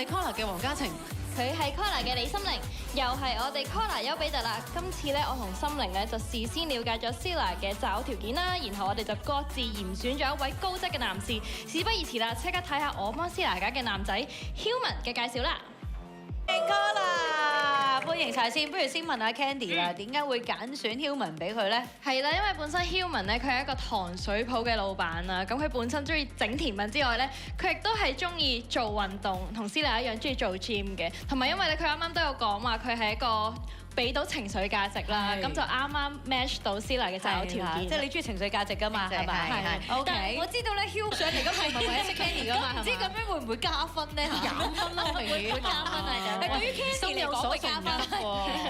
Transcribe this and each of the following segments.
係 Collar 嘅黃嘉晴，佢係 Collar 嘅李心凌，又係我哋 Collar 丘比特啦。今次咧，我同心凌咧就事先了解咗 Sila 嘅擇偶條件啦，然後我哋就各自嚴選咗一位高質嘅男士。事不宜遲啦，即刻睇下我幫 Sila 揀嘅男仔 Human 嘅介紹啦。Collar，歡迎晒先。不如先問下 Candy 啦，點解會揀選 Human 俾佢咧？係啦，因為本身 Human 咧，佢係一個糖水鋪嘅老闆啊。咁佢本身中意整甜品之外咧，佢亦都係中意做運動，同 Sila 一樣中意做 gym 嘅。同埋因為咧，佢啱啱都有講話，佢係一個俾到情緒價值啦，咁就啱啱 match 到 Sila 嘅擇偶條件。即係你中意情緒價值㗎嘛？係咪？係。OK。我知道咧 ，Human 上嚟咁係唔係為咗識 Candy 㗎嘛？唔知咁樣會唔會加分咧？減分咯，明顯會加分啊！就對於 Candy 嚟講會加分，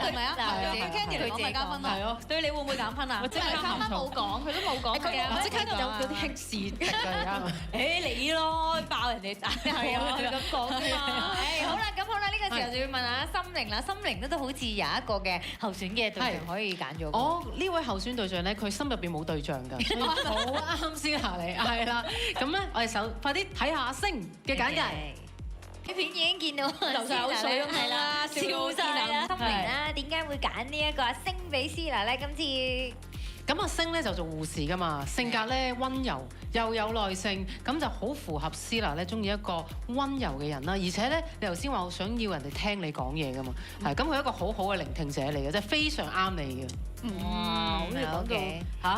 係咪啊？對於 Candy 嚟講咪加分咯。係咯。對你會唔會減分啊？即係佢啱啱冇講，佢都冇講嘅。即刻有啲輕視㗎而家。誒你咯，爆人哋仔係啊！咁講嘛。誒好啦，咁好啦，呢個時候就要問下心凌啦。心凌咧都好似有一個嘅候選嘅對象可以揀咗。哦，呢位候選對象咧，佢心入邊冇對象㗎，所以好啱先下你。係啦，咁咧我哋快啲睇下阿星嘅簡介。呢片已經見到流晒口水咁係啦，笑晒啦。心凌啦，點解會揀呢一個阿星俾 Sila 咧？今次咁阿星咧就做護士㗎嘛，性格咧溫柔又有耐性，咁就好符合 Sila 咧中意一個溫柔嘅人啦。而且咧，你頭先話我想要人哋聽你講嘢㗎嘛，係咁佢係一個好好嘅聆聽者嚟嘅，即係非常啱你嘅。哇，好似講到嚇，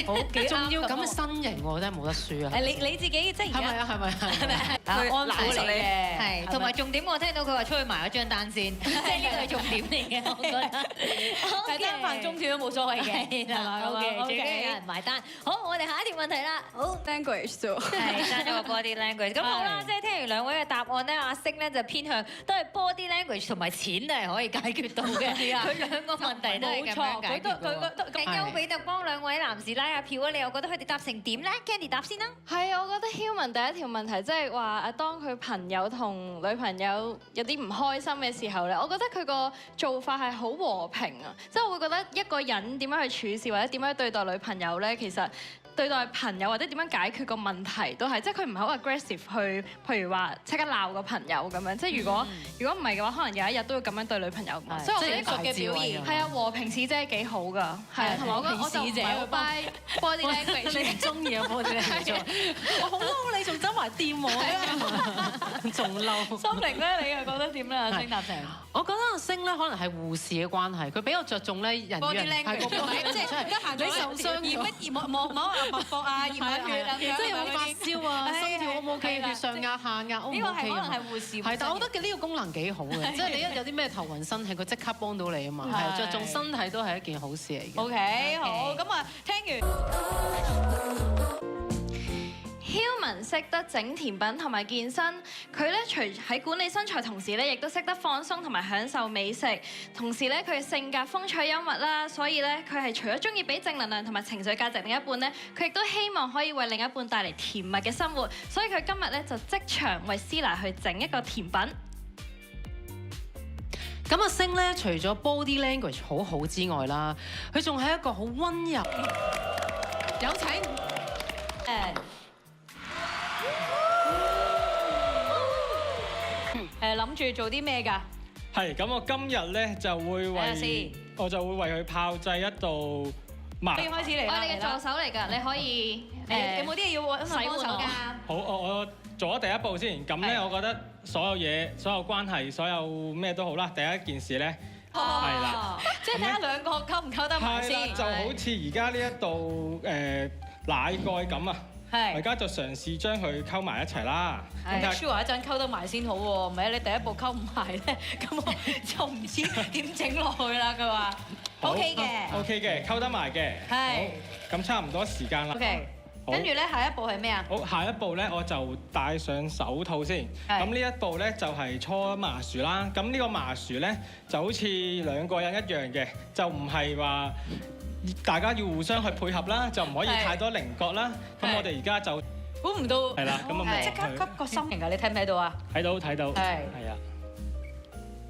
好幾啱。仲要咁嘅身形喎，真係冇得輸啊！你自己即係而家係咪啊？係咪？係咪？佢安撫你嘅，係同埋重點，我聽到佢話出去埋咗張單先，即係呢個係重點嚟嘅，我覺得。係單飯中斷都冇所謂嘅，係嘛？OK，最緊要有人埋單。好，我哋下一條問題啦。好 language 啫喎，係爭咗個 body language。咁好啦，即係聽完兩位嘅答案咧，阿星咧就偏向都係 body language 同埋錢係可以解決到嘅。佢兩個問題都係咁樣解決。佢丘比特幫兩位男士拉下票啊！你又覺得佢哋答成點咧 ？Candy 答先啦。係啊，我覺得 Human 第一條問題即係話，當佢朋友同女朋友有啲唔開心嘅時候咧，我覺得佢個做法係好和平啊！即係我會覺得一個人點樣去處事或者點樣對待女朋友咧，其實對待朋友或者點樣解決個問題都係，即係佢唔係好 aggressive 去，譬如話即刻鬧個朋友咁樣。即係如果唔係嘅話，可能有一日都會咁樣對女朋友。所以我覺得呢個嘅表現係啊，和平使者幾好㗎。係啊，同埋我覺得我就唔係好 buy body language。你唔中意啊 body language？我好嬲你仲走埋掂我啊！仲嬲。心凌咧，你又覺得點咧？阿星答成？我覺得阿星咧可能係護士嘅關係，佢比較着重咧人與人係個 body language，即係得閒你受傷驗摸脈搏啊，驗下血啊，即係有冇發燒啊，心跳 O 唔 OK，血上壓下壓 O 唔 OK？呢個係可能係護士。係，但我覺得呢個功能幾好嘅，即係你一有啲咩頭暈身氣，佢即刻幫到你啊嘛。係，着重身體都係一件好事嚟嘅。OK，好，咁啊，聽完。Human 識得整甜品同埋健身，佢咧除喺管理身材同時咧，亦都識得放鬆同埋享受美食。同時咧，佢性格風趣幽默啦，所以咧佢係除咗中意俾正能量同埋情緒價值另一半咧，佢亦都希望可以為另一半帶嚟甜蜜嘅生活。所以佢今日咧就即場為 Sila 去整一個甜品。咁阿星咧，除咗 body language 好好之外啦，佢仲係一個好溫柔。有請諗住做啲咩㗎？係咁，我今日咧就會為佢炮製一道麻。可以開始嚟啦！我哋嘅助手嚟㗎，你可以有冇啲嘢要洗幫手㗎？好，我做咗第一步先。咁咧，我覺得所有嘢、所有關係、所有咩都好啦。第一件事咧，係啦，即係睇下兩個溝唔溝得埋先。係啦，就好似而家呢一道奶蓋咁啊。我而家就嘗試將佢溝埋一齊啦。係 sure 一陣溝得埋先好喎，唔係你第一步溝唔埋咧，咁我就唔知點整落去啦。佢話 OK 嘅，OK 嘅，溝得埋嘅。係。咁差唔多時間啦。OK。跟住咧，下一步係咩啊？好，下一步咧，我就戴上手套先。咁呢一步咧就係搓麻薯啦。咁呢個麻薯咧就好似兩個人一樣嘅，就唔係話大家要互相去配合啦，就唔可以太多稜角啦。咁我哋而家就估唔到係啦，咁啊即刻吸個心形啊！你睇唔睇到啊？睇到。係啊，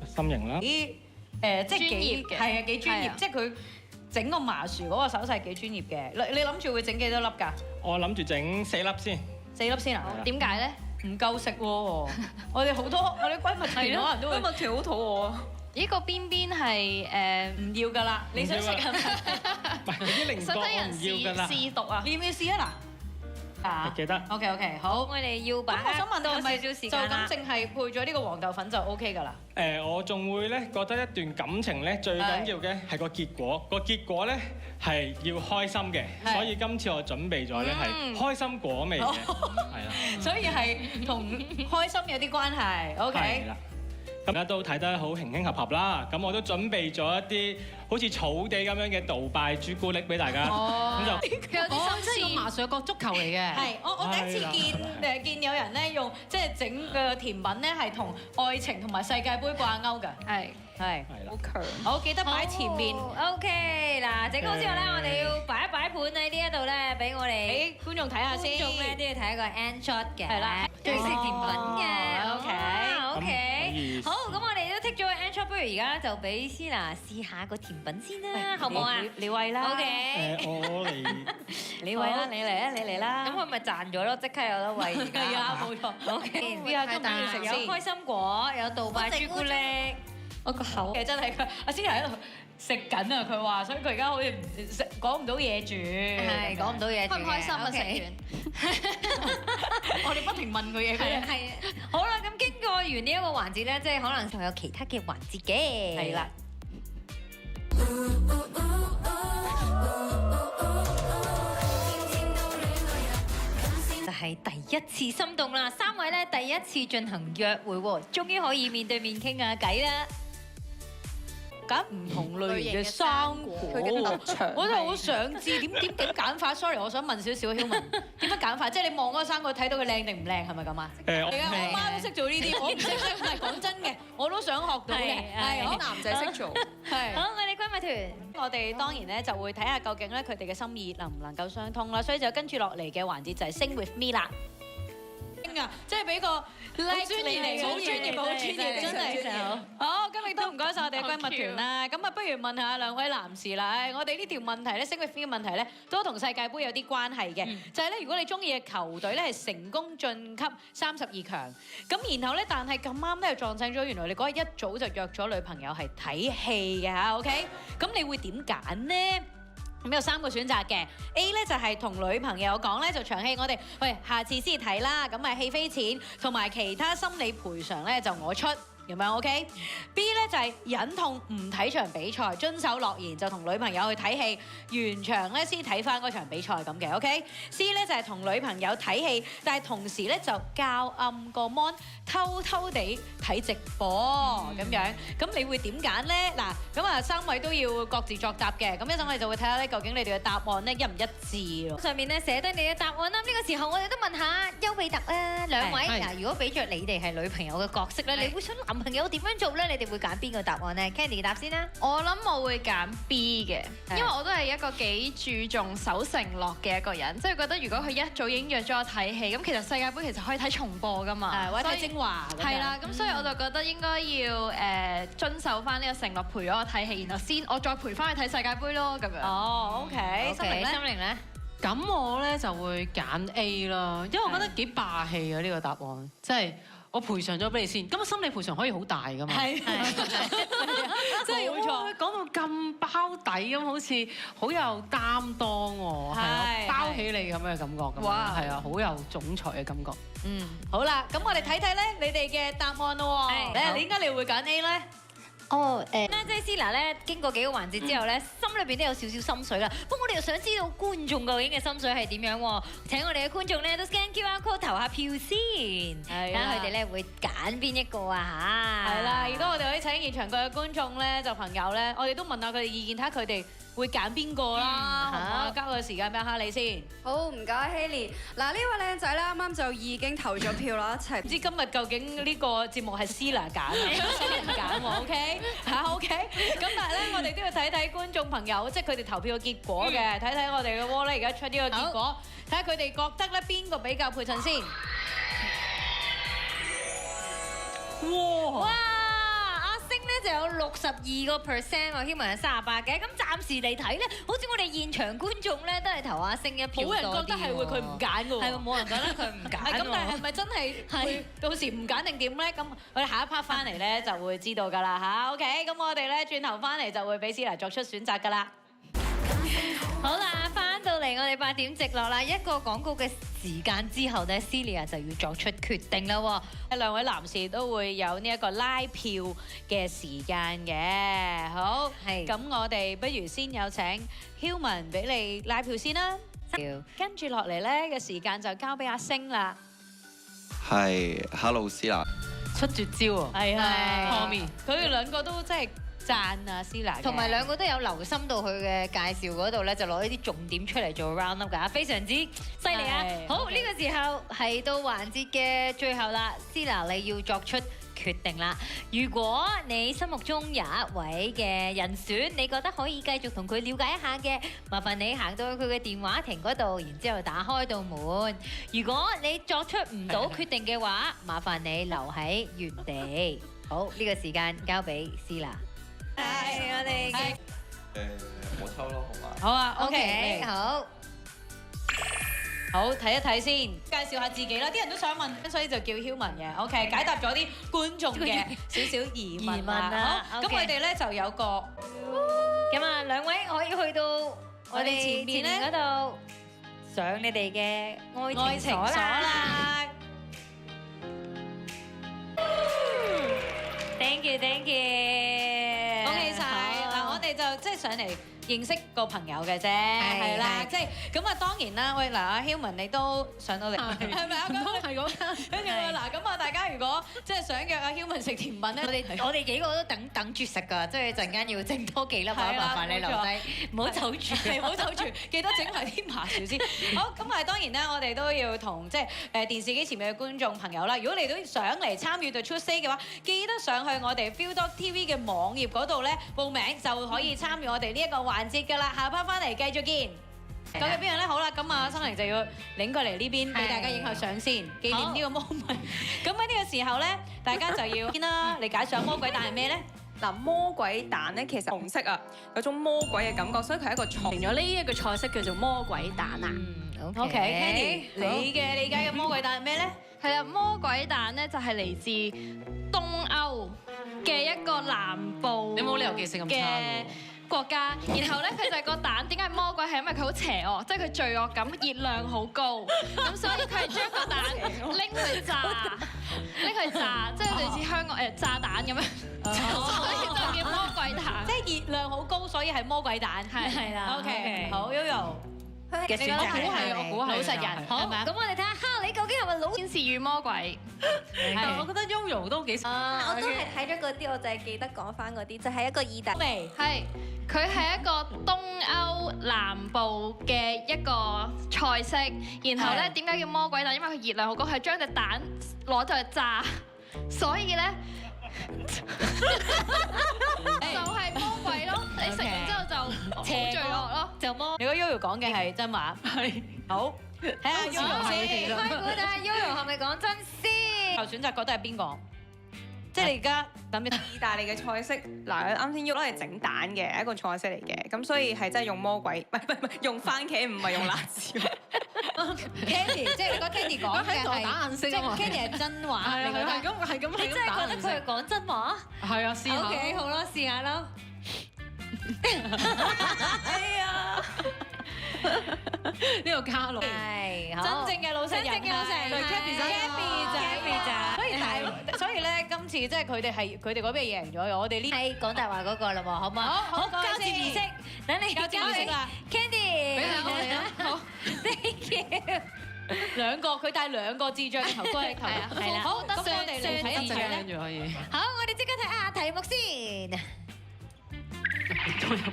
心形啦。即係幾係啊？幾專業，即係佢整個麻薯嗰個手勢幾專業嘅。你諗住會整幾多粒㗎？我諗住整4粒先。4粒先啊？點解咧？唔夠食喎，我哋好多我哋閨蜜團可能都會閨蜜團好肚餓啊！呢個邊邊係唔要㗎啦，你想食係咪？唔係嗰啲零角我唔要㗎啦。試毒啊！你要唔要試啊嗱？記得。OK， 好。我哋要把我想問多係咪少少時就間啦咁淨係配咗呢個黃豆粉就 OK 㗎啦？我仲會咧覺得一段感情咧最緊要嘅係個結果，個結果咧係要開心嘅，所以今次我準備咗咧係開心果味嘅，係啦。所以係同開心有啲關係。OK。係啦。咁大家都睇得好輕輕合合啦，咁我都準備咗一啲好似草地咁樣嘅杜拜朱古力俾大家，咁就佢有啲即係用麻雀角足球嚟嘅。係，我第一次見有人咧用即係整個甜品咧係同愛情同埋世界盃掛鈎㗎。係。係啦。好記得擺喺前面。OK， 嗱，整好之後咧，我哋要擺一擺盤喺呢一度咧，俾我哋俾觀眾睇下先。觀眾咧都要睇一個 end shot 嘅。係啦，中意食甜品嘅。OK。好，咁我哋都剔咗個 end shot，不如而家就俾思娜試下個甜品先啦，好唔好啊？你喂啦。OK。我嚟。你喂啦，你嚟啊，你嚟啦。咁佢咪賺咗咯？即刻有得喂而家。係啊，冇錯。OK。邊下都唔要食先。有開心果，有杜拜朱古力。我個口嘅真係佢，阿思琪喺度食緊啊！佢話，所以佢而家好似講唔到嘢住。係講唔到嘢住。開唔開心啊？食完。我哋不停問佢嘢。係。好啦，咁經過完呢一個環節咧，即係可能仲有其他嘅環節嘅。係啦。就係第一次心動啦，3位咧第一次進行約會喎，終於可以面對面傾下偈啦。揀唔同類型嘅生果，我就好想知點揀法。Sorry， 我想問少少 Hillman， 點樣揀法？即係你望嗰個生果睇到佢靚定唔靚係咪咁啊？我媽都識做呢啲，我唔識。唔係講真嘅，我都想學到嘅。係，好男仔識做。係。好，我哋閨蜜團，我哋當然咧就會睇下究竟咧佢哋嘅心意能唔能夠相通啦。所以就跟住落嚟嘅環節就係 Sing with me 啦。即係俾個好專業嚟，好專業，好專業，真係。好，今日都唔該曬我哋嘅閨蜜團啦。咁啊，不如問下兩位男士啦。我哋呢條問題咧，Sing with me 嘅問題咧，都同世界盃有啲關係嘅。就係咧，如果你中意嘅球隊咧係成功晉級32強，咁然後咧，但係咁啱咧又撞正咗，原來你嗰日一早就約咗女朋友係睇戲嘅嚇，OK？咁你會點揀呢？咁有3個選擇嘅 A 咧就係同女朋友講咧，就場戲我哋喂下次先睇啦，咁啊戲飛錢同埋其他心理賠償咧就我出。咁樣 OK？B 咧就係忍痛唔睇場比賽，遵守諾言就同女朋友去睇戲，完場咧先睇翻嗰場比賽咁嘅 OK？C 咧就係同女朋友睇戲，但係同時咧就校暗個 mon 偷偷地睇直播咁樣。咁你會點揀咧？嗱，咁啊3位都要各自作答嘅。咁一陣我哋就會睇下咧，究竟你哋嘅答案咧一唔一致咯。上面咧寫低你嘅答案啦。呢個時候我哋都問下丘比特啊，兩位嗱，如果俾着你哋係女朋友嘅角色咧，你會想男朋友點樣做咧？你哋會揀邊個答案咧 ？Candy 答先啦。我諗我會揀 B 嘅，因為我都係一個幾注重守承諾嘅一個人，即係覺得如果佢一早已經約咗我睇戲，咁其實世界盃其實可以睇重播㗎嘛，或者睇精華。係啦，咁所以我就覺得應該要遵守翻呢個承諾，陪咗我睇戲，然後先我再陪翻去睇世界盃咯，咁樣。哦，OK，心靈咧。咁我咧就會揀 A 啦，因為我覺得幾霸氣啊呢個答案，即係我賠償咗俾你先，咁心理賠償可以好大噶嘛。係，即係冇錯，講到咁包底咁，好似好有擔當喎，係啊，包起你咁嘅感覺咁，係啊，好有總裁嘅感覺。好啦，咁我哋睇睇咧，你哋嘅答案咯喎。點解你會揀 A 咧？即係思娜咧，經過幾個環節之後咧，心裏邊都有少少心水啦。不過我哋又想知道觀眾究竟嘅心水係點樣喎？請我哋嘅觀眾咧都 scan QR code 投下票先，睇下佢哋咧會揀邊一個啊嚇。係啦，如果我哋可以請現場嘅觀眾咧，就朋友咧，我哋都問下佢哋意見，睇下佢哋會揀邊個啦，好唔好？交個時間俾哈利先。好，唔該 Hailey。嗱，呢位靚仔咧，啱啱就已經投咗票啦，一齊。唔知今日究竟呢個節目係 Sila 揀，新人揀喎 ，OK 嚇 OK。咁但係咧，我哋都要睇睇觀眾朋友，即係佢哋投票嘅結果嘅，睇睇我哋嘅窩咧，而家出呢個結果，睇下佢哋覺得咧邊個比較配襯先。哇！哇！阿星咧就有62%喎，Human 係38嘅。咁暫時嚟睇咧，好似我哋現場觀眾咧都係投阿星一票多啲喎。冇人覺得係會佢唔揀㗎喎。係喎，冇人覺得佢唔揀。咁但係係咪真係會到時唔揀定點咧？咁我哋下一 part 翻嚟咧就會知道㗎啦嚇。OK，咁我哋咧轉頭翻嚟就會俾思娜作出選擇㗎啦。好啦，翻到嚟我哋8點直落啦，一個廣告嘅時間之後咧 Celia 就要作出決定啦喎。兩位男士都會有呢一個拉票嘅時間嘅。好，係咁我哋不如先有請 Human 俾你拉票先啦。跟住落嚟咧嘅時間就交俾阿星啦。係 ，Hello 思娜，出絕招喎，係啊，Tommy，佢哋兩個都真係讚啊思娜嘅，同埋兩個都有留心到佢嘅介紹嗰度咧，就攞呢啲重點出嚟做 round up 㗎，非常之犀利啊！好，呢個時候係到環節嘅最後啦，思娜你要作出決定啦。如果你心目中有一位嘅人選，你覺得可以繼續同佢了解一下嘅，麻煩你行到去佢嘅電話亭嗰度，然之後打開道門。如果你作出唔到決定嘅話，麻煩你留喺原地。好，呢個時間交俾思娜。係我哋嘅我抽咯，好嘛？好啊 OK， 好。好睇一睇先，介紹下自己啦。啲人都想問，所以就叫 Human 嘅。OK， 解答咗啲觀眾嘅少少疑問啦。好，咁我哋咧就有個咁啊，兩位可以去到我哋前面嗰度上你哋嘅愛情鎖啦。Thank you，Thank you。恭喜晒！嗱，我哋就即係上嚟認識個朋友嘅啫，係啦，即係咁啊。當然啦，喂嗱，阿 Human 你都上到嚟，係咪啊？咁係嗰間。跟住嗱，咁啊，大家如果即係想約阿 Human 食甜品咧，我哋幾個都等住食㗎，即係陣間要整多幾粒，麻煩你留低，唔好走住，唔好走住，記得整埋啲麻薯先。好，咁啊當然啦，我哋都要同即係電視機前面嘅觀眾朋友啦。如果你都想嚟參與 The Truth Say 嘅話，記得上去我哋 Viu.tv 嘅網頁嗰度咧報名，就可以參與我哋呢一個環節㗎啦。下 part 翻嚟繼續見。究竟邊樣咧？好啦，咁啊，心玲就要拎過嚟呢邊俾大家影下相先，紀念呢個 moment。咁喺呢個時候咧，大家就要先啦。你解釋下魔鬼蛋係咩咧？嗱，魔鬼蛋咧其實紅色啊，有種魔鬼嘅感覺，所以佢係一個菜。咗呢一個菜式叫做魔鬼蛋啊。OK，Candy，你嘅理解嘅魔鬼蛋係咩咧？係啦，魔鬼蛋咧就係嚟自東歐嘅一個南部，你冇理由記性咁差喎。國家，然後咧佢就係個蛋，點解係魔鬼？係因為佢好邪惡，即係佢罪惡感、熱量好高，咁所以佢係將個蛋拎去炸，即係類似香港炸彈咁樣，所以就叫魔鬼蛋。即係熱量好高，所以係魔鬼蛋。係啦。OK，好 Yoyo。嘅選擇我估係老實人，好，係咪啊？咁我哋睇下，你究竟係咪老天使與魔鬼？但我覺得 Yoyo 都幾我都係睇咗嗰啲，我就係記得講翻嗰啲，就係一個意大利。係，佢係一個東歐南部嘅一個菜式，然後咧點解叫魔鬼蛋？因為佢熱量好高，係將隻蛋攞咗去炸，所以咧就係魔鬼咯。你食完之後就好罪惡咯，就魔？如果 Yoyo 講嘅係真話，係好睇下 Yoyo 先。開估睇下 Yoyo 係咪講真先？頭選擇覺得係邊個？即係你而家諗住意大利嘅菜式，嗱，啱先喐攞嚟整蛋嘅一個菜式嚟嘅，咁所以係真係用魔鬼，唔係用番茄，唔係用辣椒。Candy，即係你覺得 Candy 講嘅係打眼色啊嘛。即係 Candy 係真話，係啊，你覺得係咁，係咁，你真係覺得佢係講真話？係啊，試下。 OK，好啦，試下啦。哎呀！呢個卡路係真正嘅老實人，真正嘅老實人係 Candy 仔。所以咧，今次即係佢哋嗰邊贏咗，我哋呢係講大話嗰個啦喎，好唔好？好，交接儀式，等你交接儀式啦，Candy。俾下我哋啊！好 ，Thank you。兩個，佢戴兩個智障嘅頭盔，係啊，係啦。好，咁我哋嚟睇一陣咧。跟住可以。好，我哋即刻睇下題目先。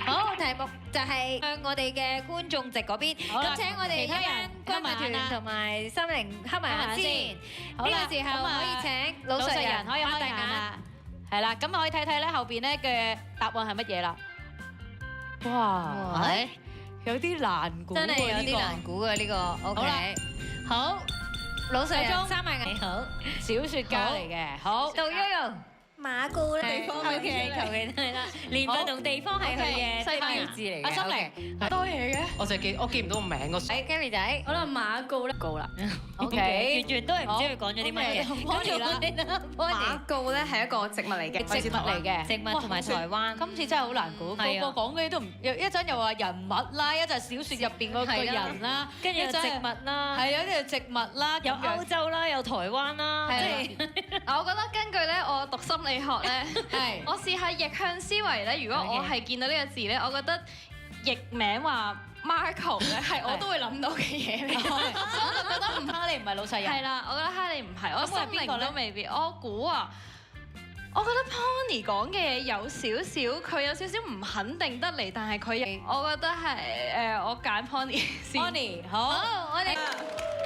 好，題目就係向我哋嘅觀眾席嗰邊，咁請我哋一班軍樂團同埋心靈黑埋眼先。呢個時候可以請老實人可以開大眼啦。係啦，咁可以睇睇咧後邊咧嘅答案係乜嘢啦？哇，有啲難估喎，真係有啲難估嘅呢個。OK，好，老實人三萬眼，好，小説家嚟嘅，好到 Yoyo。唔馬高咧。地方 OK， 求其係啦，年份同地方係佢嘅標誌嚟嘅。阿心玲多嘢嘅，我記唔到個名個。係 Gary 仔，好啦，馬告咧告啦。 OK，完全都係唔知佢講咗啲乜嘢。Bonnie 啦馬告咧係一個植物嚟嘅，植物嚟嘅，植物同埋台灣。今次真係好難估，個係啊個講嘅都唔一陣又話人物啦，一陣小説入邊嗰個人啦，跟住有植物啦，係有啲係植物啦，有歐洲啦，有台灣啦，即係我覺得根據咧我讀心理學咧，係我試下逆向思維咧。如果我係見到呢個字咧，我覺得譯名話 Marco 咧係我都會諗到嘅嘢嚟。我覺得哈利唔係老實人。係啦，我覺得哈利唔係，我心靈邊個咧都未必。我估啊，我覺得 Pony 講嘅嘢有少少，佢有少少唔肯定得嚟，但係佢，我覺得係我揀 Pony 先。 Bonnie 好，我哋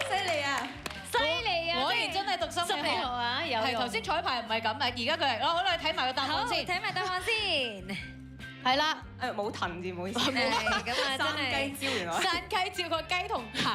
犀利啊！犀利啊！果然真係讀心理學啊！有係頭先彩排唔係咁啊，而家佢係好啦，睇埋個答好案先。睇埋答案先。係啦，冇藤字，唔好意思。咁啊，真山係雞椒原來。山雞照個雞同藤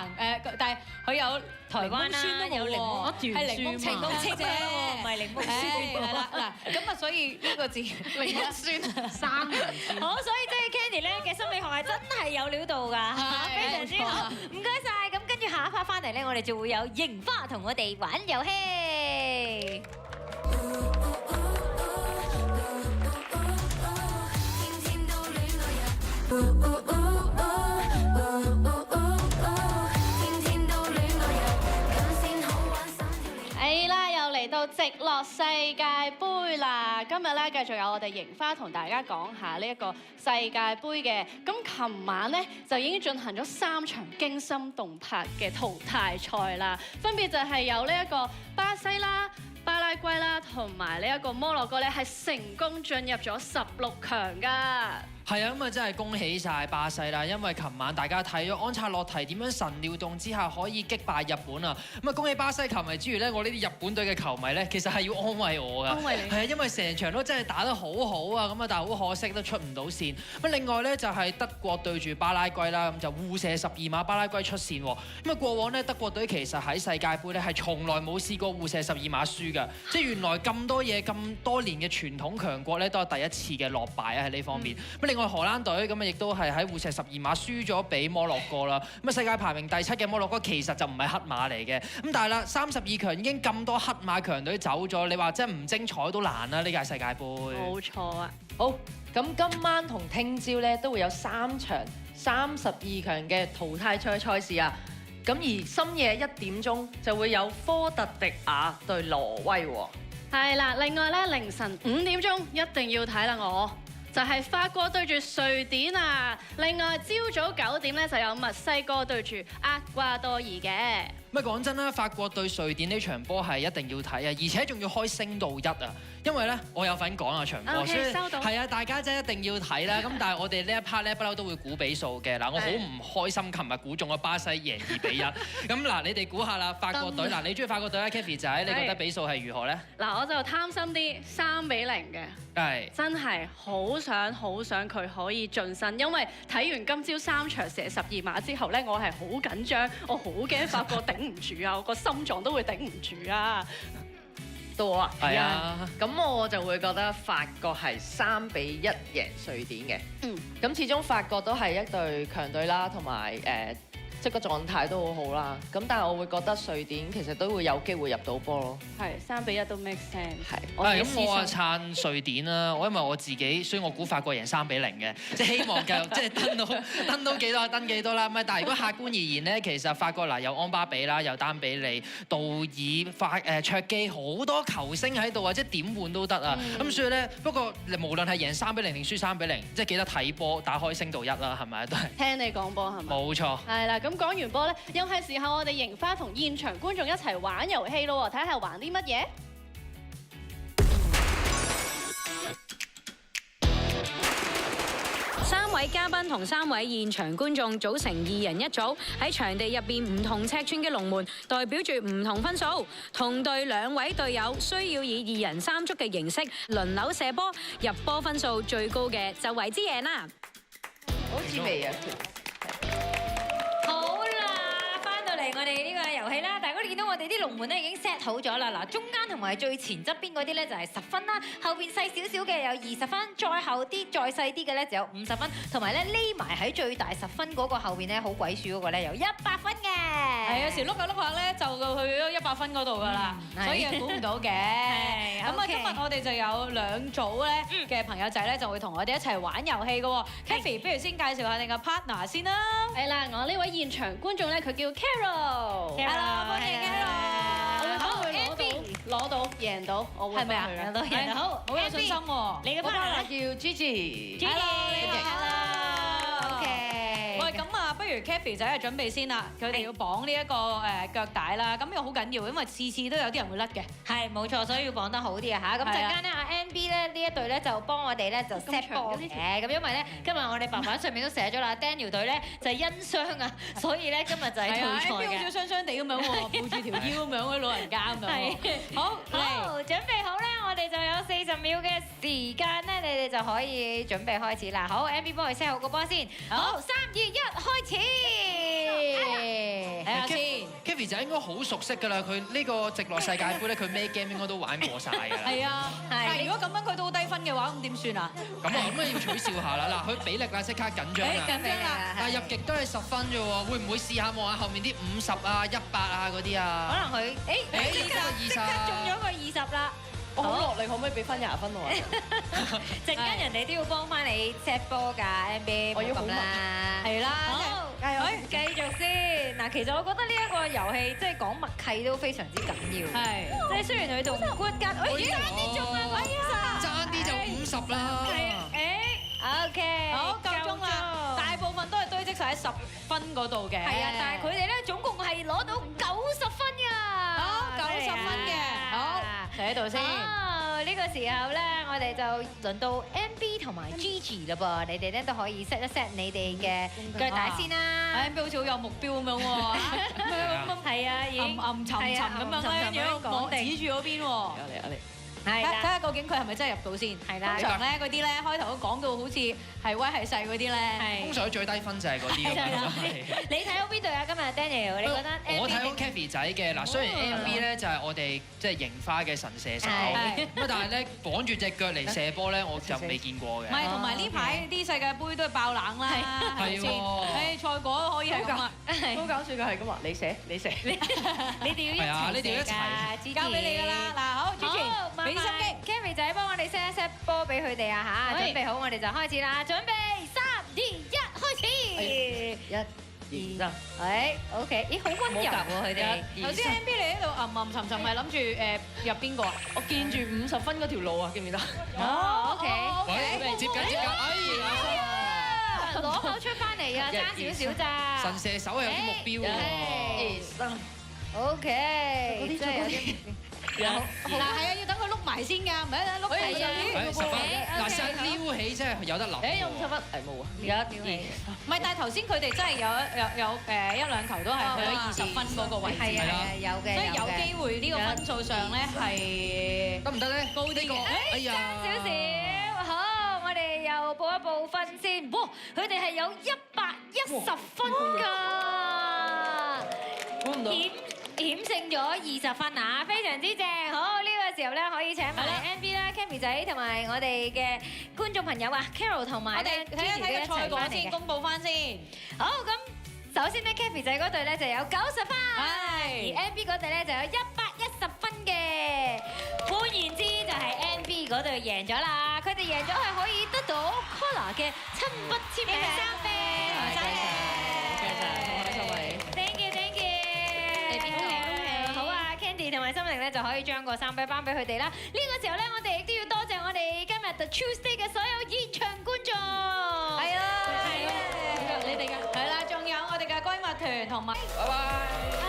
但係佢有台灣啦，有檸檬，係檸檬情公車啫，唔係檸檬酸。係啦，嗱咁啊，所以呢個字檸檬酸三文酸。好，所以即係 Candy 咧嘅心理學係真係有料到㗎，非常之好。唔該晒。咁跟住下一 part 翻嚟咧，我哋就會有櫻花同我哋玩遊戲。係啦，又嚟到直落世界盃啦！今日咧繼續有我哋櫻花同大家講下呢一個世界盃嘅。咁琴晚咧就已經進行咗3場驚心動魄嘅淘汰賽啦，分別就係有呢一個巴西啦、巴拉圭啦，同埋呢一個摩洛哥咧，係成功進入咗16強㗎。係啊，咁啊真係恭喜晒巴西啦！因為琴晚大家睇咗安察洛提點樣神尿動之下可以擊敗日本啊！咁啊恭喜巴西球迷之餘咧，我呢啲日本隊嘅球迷咧，其實係要安慰我㗎。安慰你。係啊，因為成場都真係打得好好啊！咁啊，但係好可惜都出唔到線。咁另外咧就係德國對住巴拉圭啦，咁就互射12碼，巴拉圭出線喎。咁啊過往咧德國隊其實喺世界盃咧係從來冇試過互射12碼輸㗎。即係原來咁多嘢咁多年嘅傳統強國咧都係第一次嘅落敗啊喺呢方面。另外荷蘭隊咁啊，亦都係喺互射12碼輸咗俾摩洛哥啦。咁啊，世界排名第7嘅摩洛哥其實就唔係黑馬嚟嘅。咁但係啦，32強已經咁多黑馬強隊走咗，你話真係唔精彩都難啦！呢屆世界盃。冇錯啊！好，咁今晚同聽朝咧都會有3場32強嘅淘汰賽賽事啊。咁而深夜1點鐘就會有科特迪瓦對挪威喎。係啦，另外咧凌晨5點鐘一定要睇啦，我就係法國對住瑞典啊！另外朝早9點咧就有墨西哥對住厄瓜多爾嘅。咁啊講真啦，法國對瑞典呢場波係一定要睇啊，而且仲要開升到1啊！因為咧我有份講啊場波，所以係啊，大家真係一定要睇啦。咁但係我哋呢一 part 咧不嬲都會估比數嘅嗱，我好唔開心，琴日估中咗巴西贏2-1。咁嗱，你哋估下啦，法國隊嗱，你中意法國隊啦 Kathy 仔，你覺得比數係如何咧？嗱，我就貪心啲3-0嘅。係真係好想佢可以晉身，因為睇完今朝3場射12碼之後咧，我係好緊張，我好驚法國頂唔住啊，我個心臟都會頂唔住啊！到我啊，係啊，咁我就會覺得法國係3-1贏瑞典嘅。咁始終法國都係一隊強隊啦，同埋即個狀態都好好啦。咁但係我會覺得瑞典其實都會有機會入到波咯。係3-1都 make sense。係咁，我啊撐瑞典啦。我因為我自己，所以我估法國贏3-0嘅，即係希望繼續即係登到幾多登幾多啦。唔係，但係如果客觀而言咧，其實法國嗱有安巴比啦，有丹比利、杜爾、卓基好多球星喺度啊，即係點換都得啊。咁所以咧，不過無論係贏3-0定輸3-0，即係記得睇波，打開升到1啦，係咪都係？聽你講波係咪？冇錯。係啦，咁講完波咧，又係時候我哋櫻花同現場觀眾一齊玩遊戲咯喎，睇下玩啲乜嘢？3位嘉賓同3位現場觀眾組成2人一組，喺場地入邊唔同尺寸嘅龍門代表住唔同分數，同隊2位隊友需要以2人3足嘅形式輪流射波，入波分數最高嘅就為之贏啦。好似未啊？好啦，翻到嚟我哋呢個遊戲啦，大家都見到我我哋啲龍門咧已經 set 好咗啦。嗱，中間同埋最前側邊嗰啲咧就係10分啦，後邊細少少嘅有20分，再後啲再細啲嘅咧就有50分，同埋咧匿埋喺最大10分嗰個後邊咧好鬼鼠嗰個咧有100分嘅。係有時碌下碌下咧就去咗100分嗰度㗎啦，所以估唔到嘅。咁啊，今日我哋就有2組咧嘅朋友仔咧就會同我哋一齊玩遊戲嘅喎。Kathy， 不如先介紹下你嘅 partner 先啦。係啦，我呢位現場觀眾咧，佢叫 Carol。Hello， 歡迎 Carol。我會幫佢攞到贏到，我會係咪啊？贏到，好有信心喎。你嘅 partner 叫 Gigi。Hello， OK。喂，咁啊，不如 Kathy 仔準備先啦。佢哋要綁呢一個腳帶啦，咁又好緊要，因為次次都有啲人會甩嘅。係冇錯，所以要綁得好啲啊嚇！咁陣間咧，阿 NB 咧呢一隊咧就幫我哋咧就 set 波嘅。咁因為咧今日我哋白板上面都寫咗啦，Daniel 隊咧就係因傷啊，所以咧今日就係退賽嘅。NB 好似傷傷地咁樣喎，抱住條腰咁樣，好似老人家咁樣。係。好，準備好咧，我哋就有40秒嘅時間咧，你哋就可以準備開始啦。好，NB 幫我 set 好個波先。好，3、2、1，開始。睇下先 Kathy 仔應該好熟悉㗎啦，佢呢個直落世界盃咧，佢咩 game 應該都玩過晒㗎啦。係啊，但係如果咁樣佢都好低分嘅話，咁點算啊？咁要取笑下啦。嗱，佢比力啦，即刻緊張啦。緊張啦！但係入極都係10分啫喎，會唔會試下望下後面啲50啊、100啊嗰啲啊？可能佢即刻中咗個20啦。我好落力，可唔可以俾翻20分我？陣間人哋都要幫翻你 set 波㗎 ，NBA 我要好啦，係啦，好，加油，繼續先。嗱，其實我覺得呢一個遊戲即係講默契都非常之緊要。係，即係雖然佢同骨格，爭啲中啊，爭啲就50啦。OK， 好，夠鐘啦，大部分都係堆積晒喺10分嗰度嘅。係啊，但係佢哋咧總共係攞到90分㗎。好，90分嘅，好，寫喺度先。呢個時候咧，我哋就輪到 NB 同埋 Gigi 啦噃，你哋咧都可以 set 一 set 你哋嘅腳帶先啦。NB 好似好有目標咁樣喎，係啊，已經暗沉沉咁樣咧，我指住嗰邊喎。睇下究竟佢係咪真係入到先？係啦，通常咧嗰啲咧開頭都講到好似係威係細嗰啲咧，通常最低分就係嗰啲咁樣。你睇好邊隊啊？今日 Daniel，你覺得？我睇好 Kathy 仔嘅嗱，雖然 NB 咧就係我哋即係櫻花嘅神射手，咁但係咧綁住隻腳嚟射波咧，我就未見過嘅。唔係，同埋呢排啲世界盃都係爆冷啦，係喎。賽果可以係咁啊，好搞笑嘅係咁話，你射，你哋要一齊㗎，交俾你㗎啦。嗱，好 Gigi，俾心機 ，Kathy 仔幫我哋 set 一 set 波俾佢哋啊嚇，準備好我哋就開始啦，準備3、2、1，開始。1、2、3，OK， 咦，好溫柔喎佢哋。頭先 NB 你喺度沉沉，係諗住入邊個啊？我見住50分嗰條路啊，記唔記得？OK，接緊，哎呀，攞口出翻嚟啊，爭少少咋。神射手係有啲目標喎。OK，真係有啲。嗱，係啊，要等佢碌埋先㗎，唔係一碌係上邊。10分，嗱，成撩起真係有得諗。有50分，冇啊，有一點。唔係，但係頭先佢哋真係有1、2球都係去咗20分嗰個位置。係啊，有嘅。所以有機會呢個分數上咧係得唔得咧？高啲嘅。哎呀，爭少少。好，我哋又報一報分先。哇，佢哋係有110分㗎。估唔到。險勝咗20分啊，非常之正。好，呢個時候咧可以請埋 NB 啦 ，Kathy 仔同埋我哋嘅觀眾朋友啊 ，Carol 同埋咧，睇一睇個賽果先，公佈翻先。好，咁首先咧 ，Kathy 仔嗰隊咧就有90分，而 NB 嗰隊咧就有110分嘅。換言之，就係 NB 嗰隊贏咗啦。佢哋贏咗係可以得到 Collar 嘅親筆簽名3杯。同埋心靈咧就可以將個3杯頒俾佢哋啦。呢個時候咧，我哋亦都要多謝我哋今日 The Tuesday 嘅所有現場觀眾。係啊，你哋嘅係啦，仲有我哋嘅閨蜜團同埋。拜拜。